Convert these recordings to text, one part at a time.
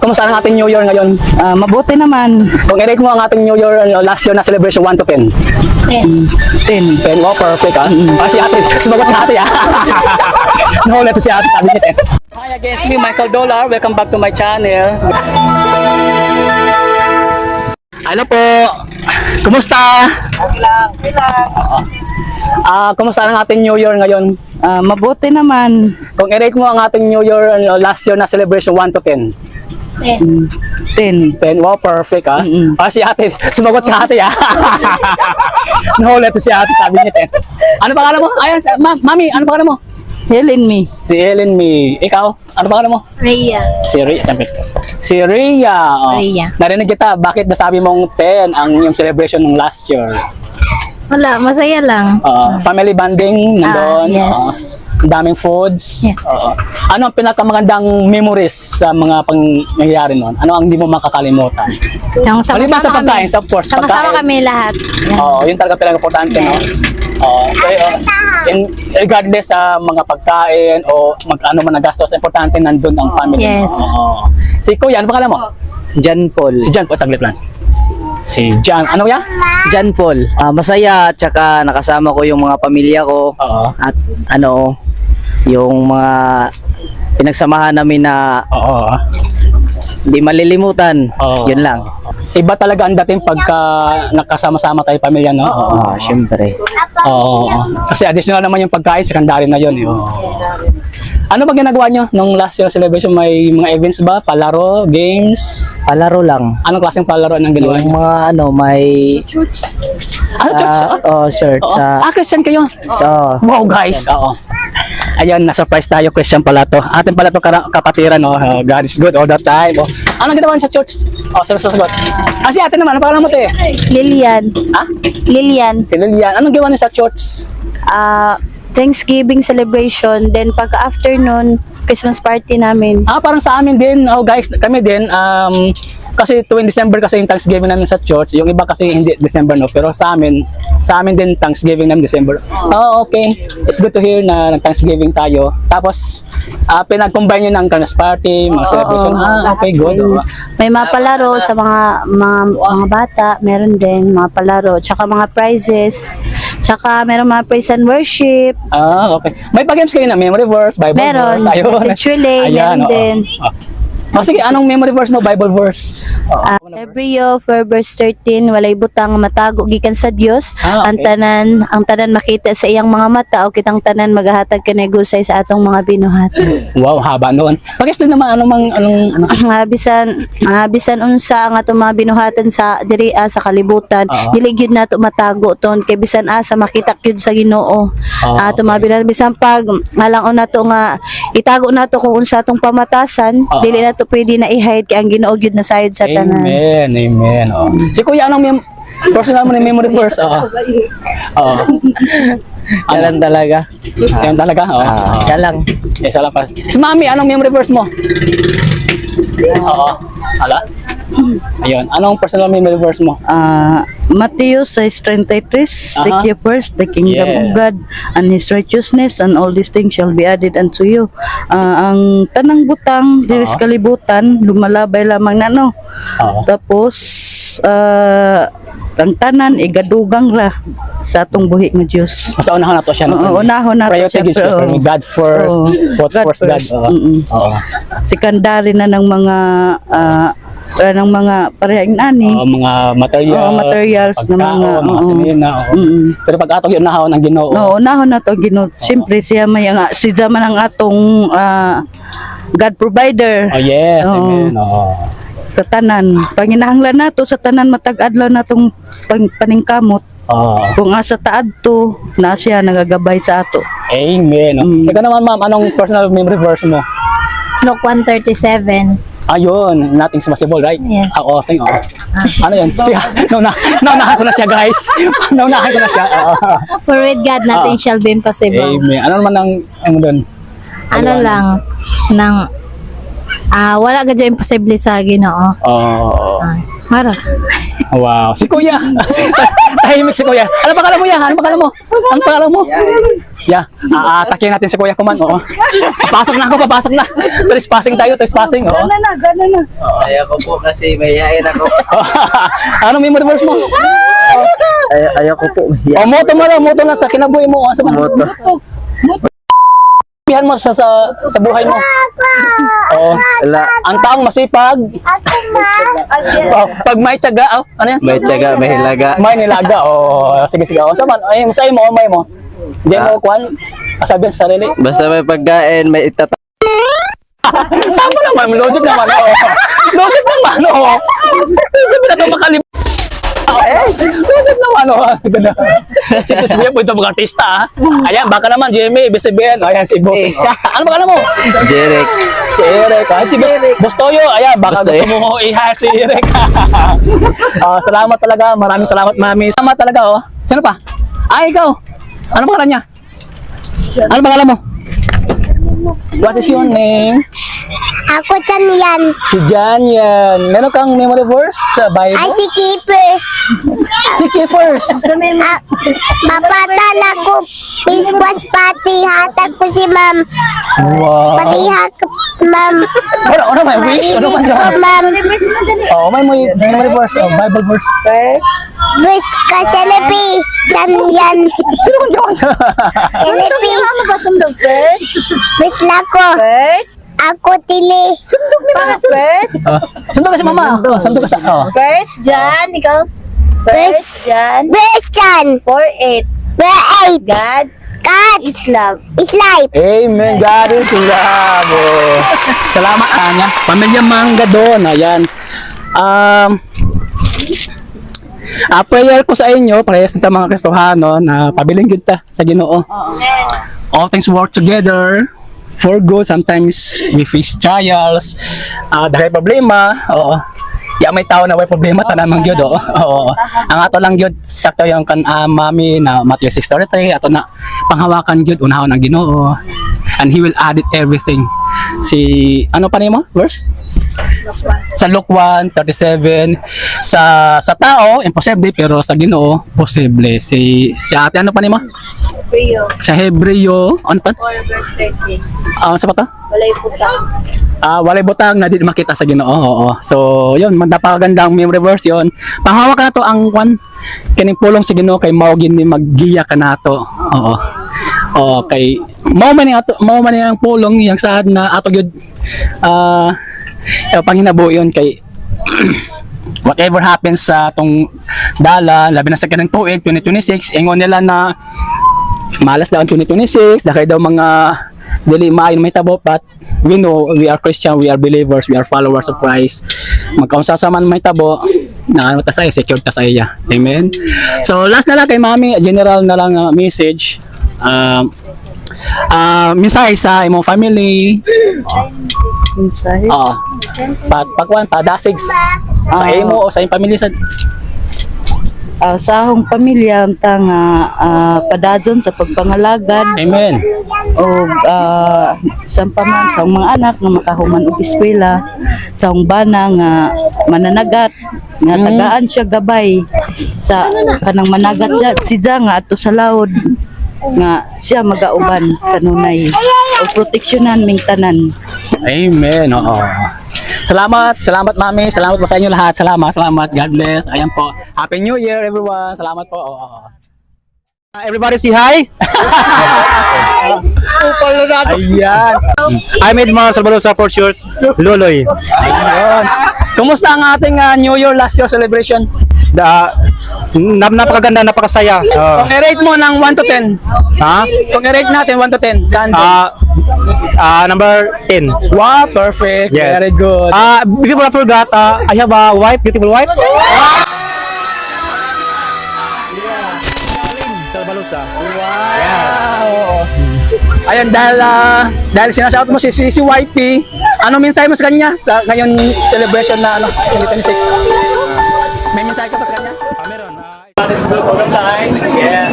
Kumusta ang ating New Year ngayon? Mabuti naman. Kung i-rate mo ang ating New Year last year na celebration 1 to 10. 10. 10, wow, perfect ah. Si ate, sumagot na ate ah. Nahulit si ate, sabi niya 10. Hi again, it's me Michael Dollar. Welcome back to my channel. Ano po? Kumusta? Okay lang. Kumusta ang ating New Year ngayon? Mabuti naman. Kung i-rate mo ang ating New Year last year na celebration 1 to 10. 10. 10, wow, perfect ah. Si ate, sumagot ka ate ah. Nahulit si ate, sabi niya 10. Ano pangalan mo? Ayan, mami, ano pangalan mo? Helen me. Si Ellen Me. Ikaw, ano pangalan mo? Rhea. Si Rhea. Si Rhea. Oh. Rhea. Narinig kita, bakit nasabi mong 10 ang yung celebration ng last year? Wala, masaya lang. Family bonding nandun. Yes. Ang daming foods. Yes. Ano ang pinakamagandang memories sa mga nangyayari noon? Ano ang hindi mo makakalimutan? Yung Maliban sa pagkain, of course. Sama-sama pagkain. kami lahat. Yan. Yun talaga pinaka-importante, no? So, regardless sa mga pagkain o ano man nagastos, importante nandun ang family. Yes. Si Kuya, ano pangalan mo? John Paul. Si John po, taglit lang. Si John, ano ya? John Paul. Masaya at saka nakasama ko yung mga pamilya ko. Oo. At yung mga pinagsamahan namin na Oo. hindi malilimutan. Oo. Yun lang. Iba talaga ang dating pagka nakasama-sama tayo pamilya, no? Syempre. Oo. Kasi additional naman yung pagkain, secondary na yun. Ano ba ginagawa nyo nung last year celebration? May mga events ba? Palaro? Games? Palaro lang. Anong klaseng palaro ang ginawa Yung nyo? mga may Church? shirt Oo. sa Christian kayo? Wow, guys. Oo. Ayun, na-surprise tayo, Christian pala to. Atin pala to kapatiran, no? God is good all the time. Anong ginawa niyo sa church? Sagot. Si ate naman, ano pangalan mo, te? Lilian. Ha? Lilian. Si Lilian. Anong ginawa niyo sa church? Thanksgiving celebration. Then pagka-afternoon, Christmas party namin. Parang sa amin din, guys, kami din, kasi tuwing December kasi yung Thanksgiving namin sa church, yung iba kasi hindi December, no, pero sa amin din Thanksgiving namin December. Okay, it's good to hear na Thanksgiving tayo. Tapos pinag-combine yun ng Christmas party, mga celebration. Okay, good. May mga palaro sa mga bata, meron din mga palaro, tsaka mga prizes, tsaka meron mga praise and worship. Okay. May pa-games kayo na memory verse, Bible Meron, verse, ayun. message relay, meron din. Sige, anong memory verse mo, Bible verse? Hebreo 4:13, walay butang matago gikan sa Dios. Okay. Ang tanan makita sa iyang mga mata o kitang tanan magahatag kanay gusay sa atong mga binuhatan. Wow, haba noon. Pag-explain naman anong bisan unsa ang atong mga binuhatan sa diri sa kalibutan, dili gyud nato matago ton kay bisan asa makita gyud sa Ginoo. Atong mga binuhatan bisan pag alang nato nga itago nato kung unsa atong pamatasan, dili nato pwede na i-hide kay ang Ginoo gyud na sayod sa tanan. Amen. Si Kuya, anong personal mo na memory verse? Yan talaga. Yan talaga? Yan lang. Isa lang pa. Si Mami, anong memory verse mo? Hala? Ayun, anong personal memory verse mo? Matthew 6:33, seek ye first the kingdom of God and His righteousness, and all these things shall be added unto you. Ang tanang butang diri sa kalibutan lumalabay lamang na, no? Tapos ang tanan igadugang ra sa atong buhi nga Dios. Sa unahon nato siya. Unahon nato siya. Priority gives God first. Put first God. Secondary na ng mga parehang ani. Mga materials na mga sinina. Pero pag atong unahon ang Ginoo. Unahon na to Ginoo. Siyempre siya may si zaman ang atong God provider. Yes, amen. Sa tanan, panginahanglan nato sa tanan matag adlaw natong paningkamot. Kung asa taad to, na siya nagagabay sa ato. Amen. Ikaw naman, ma'am, anong personal memory verse mo? Luke 1:37. Ayun, nothing's possible, right? Yes. Okay. Ano yun? Naunahan ko na siya, guys. Naunahan ko na siya. For with God, nothing shall be impossible. Amen. Ano naman ang doon? Ano lang, wala ka dyan imposible sa Ginoo. Oo. Mara. Wow, si Kuya. Tahimik si Kuya. Ano pangalan mo yan? Ano pangalan mo? Ano pangalan mo? Yeah. Atakin natin si Kuya Kuman. Oo. Papasok na ako, papasok na. Trespassing tayo, trespassing. Oo. Gana na. Ayaw ko po kasi mahihain ako. Ano memory verse mo? Ayaw ko po. Oh, moto na sa kinabuhi mo. Sa Moto. Pihan mo sa buhay mo. Oo. Wala. Ang taong masipag. Oh, pag may tiyaga, ano yan? May tiyaga, may hilaga. May nilaga. Oh, sige. Oh, saman, ay, masay mo, may mo. Hindi mo, kwan, kasabihan sa sarili. Basta may pagkain, may itata. Tama naman, logic naman. Oh. Logic naman, oh. Sabi na ito makalip. Logic naman, oh. Ganda. Ito sabihin po ito mga artista, ah. Ayan, baka naman, Jimmy, ibig sabihin. Ayan, si Bo. Ano baka mo? Jerek. Si Eric, ah. Si Bostoyo, ayan, baka Bostoyo. gusto mo i-hire si Eric. Salamat talaga, maraming salamat, mami. Salamat talaga, oh. Sino pa? Ikaw. Ano pangalan niya? Ano pangalan mo? What is your name? Ako Chanyan. Si Jan yan. Meron kang memory verse sa Ay, Bible? si Keeper. Sige first. Mapatan ako. Pispas pati. Hatag ko si ma'am. Wow. Patihak, ma'am. Ano may wish? Ano Malinis man ko, ma'am. Oh, may memory verse, Bible verse. Verse ka, Selepi. Chanyan. Sino man yun? Selepi. Verse lako. Ako tili. Sundog ni mga first. Sundok ka si mama. Sundok ka sa... First John, ikaw. Verse. First John Verse Chan. 4:8. Verse 8. God God is love. is life. Amen. God is love. Oh. Salamat kanya. Pamilya Mangga doon. Ayan. Prayer ko sa inyo, prayers nita mga Kristohano na pabiling kita sa Ginoo. All things work together for good. Sometimes we face trials, dahil problema. Oo. May tao na may problema tanamang gyud. Oo. Ang ato lang gyud sakto yung kan mami na Matthew 6:33 ato na panghawakan gyud unahon ang Ginoo. And he will add it everything. Si ano pa nimo verse? Sa Luke 1:37 sa tao imposible pero sa Ginoo posible. Si ate ano pa nimo? Rio Sa Hebreo ano pa? 4:13. Sa pa to? Walay putang. Walay butang na di makita sa Ginoo. Oo. So, yun, napakagandang memory verse yun. Panghawak ka na to ang kwan kining pulong sa Ginoo kay mao gini maggiya ka nato. Oo. Kay mao man ang pulong yang saad na ato gyud panghinabuyon kay whatever happens sa tong dala, labi na sa kanang tuig 2026, ingon nila na malas daw ang 2026, dahil daw mga dili maayon may tabo, but we know we are Christian, we are believers, we are followers of Christ. Magkaunsa sa man may tabo na ano ta sa secure ta sa iya. Amen. So last na lang kay mami, general na lang message. Mensahe sa imong family. Mensahe. Pagkuan padasig sa imo o sa imong pamilya sa Sa akong pamilya ang padadyon sa pagpangalagad Amen. o sa paman sa mga anak nga makahuman og eskwela, sa akong bana nga mananagat nga tagaan siya gabay sa kanang managat siya nga ato sa laod nga siya magauban kanunay o proteksyonan ming tanan. Amen. Oo. Salamat mami. Salamat po sa inyo lahat. Salamat. God bless. Ayan po. Happy New Year everyone. Salamat po. Oo. Everybody say hi. Ayan. I made mga Salvador support shirt. Loloy. Ayun. Kumusta ang ating New Year last year celebration? Napakaganda, napakasaya. Kung i-rate mo ng 1 to 10. Ha? Kung i-rate natin 1 to 10. Saan? Number 10. Wow, perfect. Yes. Very good. Before I forgot, I have a wife, beautiful wife. Salvalosa. Wow. Ayan, dahil sinashout mo si YP, ano mensahe mo sa kanya sa ngayon celebration na 2026? May mensahe ka pa sa kanya? Meron. That is good all the time. Yeah.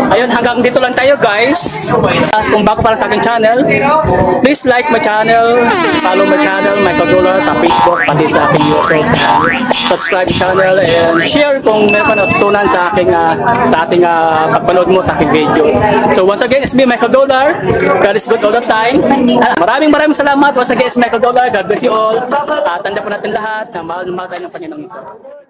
Ayun, hanggang hanggang dito lang tayo guys. Kung bago pa lang sa aking channel, please like my channel, follow my channel, Michael Dolar sa Facebook, pati sa aking YouTube. Subscribe channel and share kung may natutunan sa aking sa ating pagpanood mo sa aking video. So once again, it's me, Michael Dolar. God is good all the time. Maraming salamat. Once again, it's Michael Dolar. God bless you all. Tanda po natin lahat na mahal tayo ng Panginoong Iso.